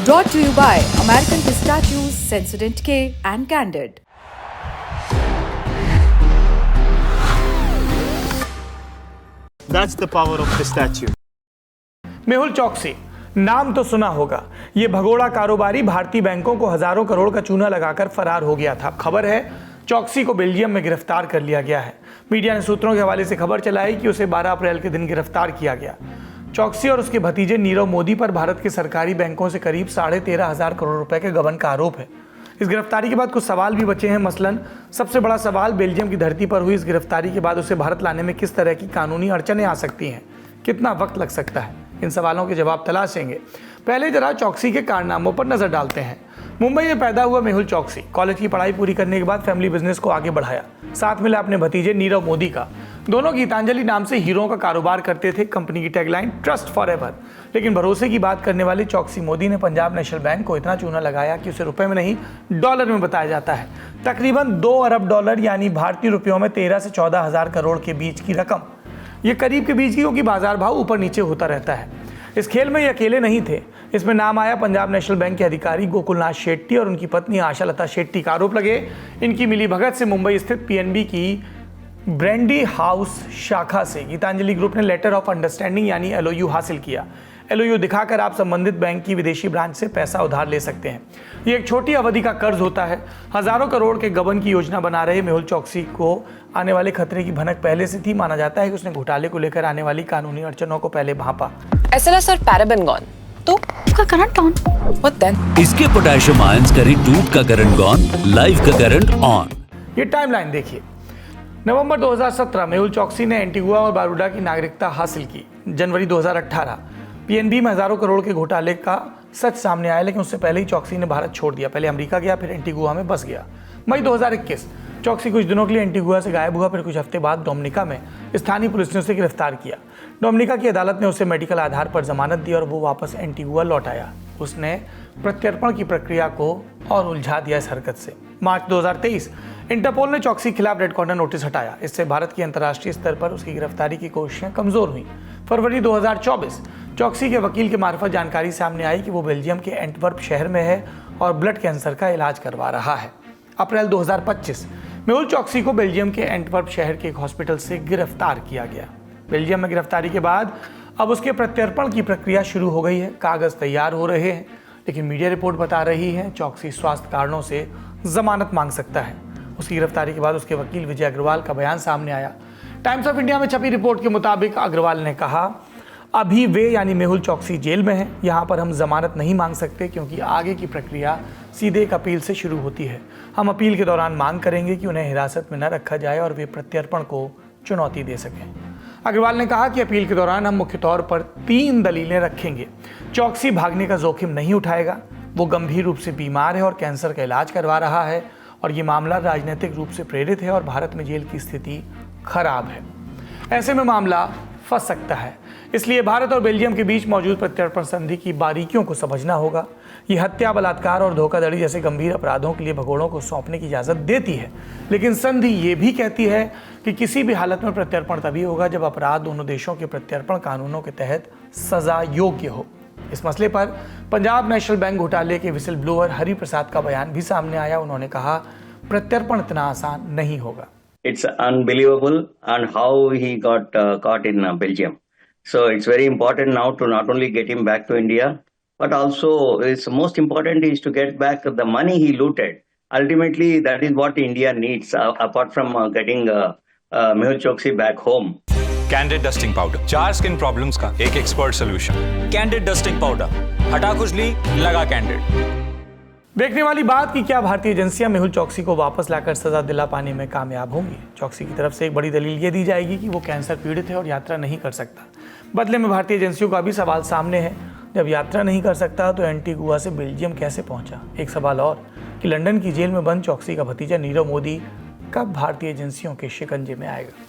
Brought to you by American Pistachios, Sensodyne K and Candid. That's the power of pistachio. Mehul Choksi नाम तो सुना होगा। ये भगोड़ा कारोबारी भारतीय बैंकों को हजारों करोड़ का चूना लगाकर फरार हो गया था। खबर है चोकसी को बेल्जियम में गिरफ्तार कर लिया गया है। मीडिया ने सूत्रों के हवाले से खबर चलाई कि उसे 12 अप्रैल के दिन गिरफ्तार किया गया। चोकसी और उसके भतीजे नीरव मोदी पर भारत के सरकारी बैंकों से करीब 13,500 करोड़ रुपए के गबन का आरोप है। इस गिरफ्तारी के बाद कुछ सवाल भी बचे हैं। मसलन सबसे बड़ा सवाल, बेल्जियम की धरती पर हुई इस गिरफ्तारी के बाद उसे भारत लाने में किस तरह की कानूनी अड़चनें आ सकती हैं, कितना वक्त लग सकता है। इन सवालों के जवाब तलाशेंगे। पहले जरा चोकसी के कारनामों पर नजर डालते हैं। मुंबई में पैदा हुआ मेहुल चोकसी कॉलेज की पढ़ाई पूरी करने के बाद फैमिली बिजनेस को आगे बढ़ाया। साथ मिला अपने भतीजे नीरव मोदी का। दोनों गीतांजलि नाम से हीरों का कारोबार करते थे। कंपनी की टैगलाइन ट्रस्ट फॉरएवर। लेकिन भरोसे की बात करने वाले चोकसी मोदी ने पंजाब नेशनल बैंक को इतना चूना लगाया कि उसे रुपए में नहीं डॉलर में बताया जाता है। तकरीबन 2 अरब डॉलर यानी भारतीय रुपयों में 13 से 14 हजार करोड़ के बीच की रकम। ये करीब के बीच की, क्योंकि बाजार भाव ऊपर नीचे होता रहता है। इस खेल में ये अकेले नहीं थे। इसमें नाम आया पंजाब नेशनल बैंक के अधिकारी गोकुलनाथ शेट्टी और उनकी पत्नी आशा लता शेट्टी का। आरोप लगे इनकी मिलीभगत से मुंबई स्थित पीएनबी की ब्रैंडी हाउस शाखा से गीतांजलि ग्रुप ने लेटर ऑफ अंडरस्टैंडिंग यानी एलओयू हासिल किया। एलओयू दिखाकर आप संबंधित बैंक की विदेशी ब्रांच से पैसा उधार ले सकते हैं। ये एक छोटी अवधि का कर्ज होता है। हजारों करोड़ के गबन की योजना बना रहे मेहुल चोकसी को आने वाले खतरे की भनक पहले से थी। माना जाता है कि उसने घोटाले को लेकर आने वाली कानूनी अड़चनों को पहले भांपा। SLS और पैराबेन गॉन तो उसका करंट ऑन। What then? इसके पोटेशियम आयंस करी टूट का करंट गॉन, लाइफ का करंट ऑन। ये टाइमलाइन देखिए। नवंबर 2017 मेहुल चोकसी ने एंटीगुआ और बारबुडा की नागरिकता हासिल की। जनवरी 2018 पीएनबी में हजारों करोड़ के घोटाले का सच सामने आया, लेकिन उससे पहले ही चोकसी ने भारत छोड़ दिया। पहले अमेरिका गया, फिर एंटीगुआ में बस गया। मई 2021 चोकसी कुछ दिनों के लिए एंटीगुआ से गायब हुआ। फिर कुछ हफ्ते बाद डोमिनिका में स्थानीय पुलिस ने उसे गिरफ्तार किया। डोमिनिका की अदालत ने उसे मेडिकल आधार पर जमानत दी और वो वापस एंटीगुआ लौट आया। उसने प्रत्यर्पण की प्रक्रिया को और उलझा दिया इस हरकत से। मार्च 2023 इंटरपोल ने चोकसी के खिलाफ रेड कॉर्नर नोटिस हटाया। इससे भारत की अंतर्राष्ट्रीय स्तर पर उसकी गिरफ्तारी की कोशिशें कमजोर हुई। फरवरी 2024 चोकसी के वकील के मार्फत जानकारी सामने आई कि वो बेल्जियम के एंटवर्प शहर में है और ब्लड कैंसर का इलाज करवा रहा है। अप्रैल 2025 मेहुल चोकसी को बेल्जियम के एंटवर्प शहर के एक हॉस्पिटल से गिरफ्तार किया गया। बेल्जियम में गिरफ्तारी के बाद अब उसके प्रत्यर्पण की प्रक्रिया शुरू हो गई है। कागज तैयार हो रहे हैं, लेकिन मीडिया रिपोर्ट बता रही है चोकसी स्वास्थ्य कारणों से जमानत मांग सकता है। उसकी गिरफ्तारी के बाद उसके वकील विजय अग्रवाल का बयान सामने आया। टाइम्स ऑफ इंडिया में छपी रिपोर्ट के मुताबिक अग्रवाल ने कहा, अभी वे यानी मेहुल चोकसी जेल में हैं। यहाँ पर हम जमानत नहीं मांग सकते क्योंकि आगे की प्रक्रिया सीधे एक अपील से शुरू होती है। हम अपील के दौरान मांग करेंगे कि उन्हें हिरासत में न रखा जाए और वे प्रत्यर्पण को चुनौती दे सकें। अग्रवाल ने कहा कि अपील के दौरान हम मुख्य तौर पर 3 दलीलें रखेंगे। चोकसी भागने का जोखिम नहीं उठाएगा, वो गंभीर रूप से बीमार है और कैंसर का इलाज करवा रहा है, और ये मामला राजनीतिक रूप से प्रेरित है और भारत में जेल की स्थिति खराब है। ऐसे में मामला फंस सकता है। इसलिए भारत और बेल्जियम के बीच मौजूद प्रत्यर्पण संधि की बारीकियों को समझना होगा। ये हत्या, बलात्कार और धोखाधड़ी जैसे गंभीर अपराधों के लिए भगोड़ों को सौंपने की इजाजत देती है, लेकिन संधि ये भी कहती है कि किसी भी हालत में प्रत्यर्पण तभी होगा जब अपराध दोनों देशों के प्रत्यर्पण कानूनों के तहत सजा योग्य हो। इस मसले पर पंजाब नेशनल बैंक घोटाले के विसिल ब्लोअर हरि प्रसाद का बयान भी सामने आया। उन्होंने कहा, प्रत्यर्पण इतना आसान नहीं होगा। It's unbelievable and how he got caught in Belgium. So it's very important now to not only get him back to India, but also it's most important is to get back the money he looted. Ultimately, that is what India needs, apart from getting Mehul Choksi back home. Candid dusting powder, 4 skin problems का एक expert solution. Candid dusting powder, हटा खुजली, लगा candid. देखने वाली बात कि क्या भारतीय एजेंसियां मेहुल चोकसी को वापस लाकर सजा दिला पाने में कामयाब होंगी। चोकसी की तरफ से एक बड़ी दलील ये दी जाएगी कि वो कैंसर पीड़ित है और यात्रा नहीं कर सकता। बदले में भारतीय एजेंसियों का भी सवाल सामने है, जब यात्रा नहीं कर सकता तो एंटीगुआ से बेल्जियम कैसे पहुंचा। एक सवाल और कि लंदन की जेल में बंद चोकसी का भतीजा नीरव मोदी कब भारतीय एजेंसियों के शिकंजे में आएगा।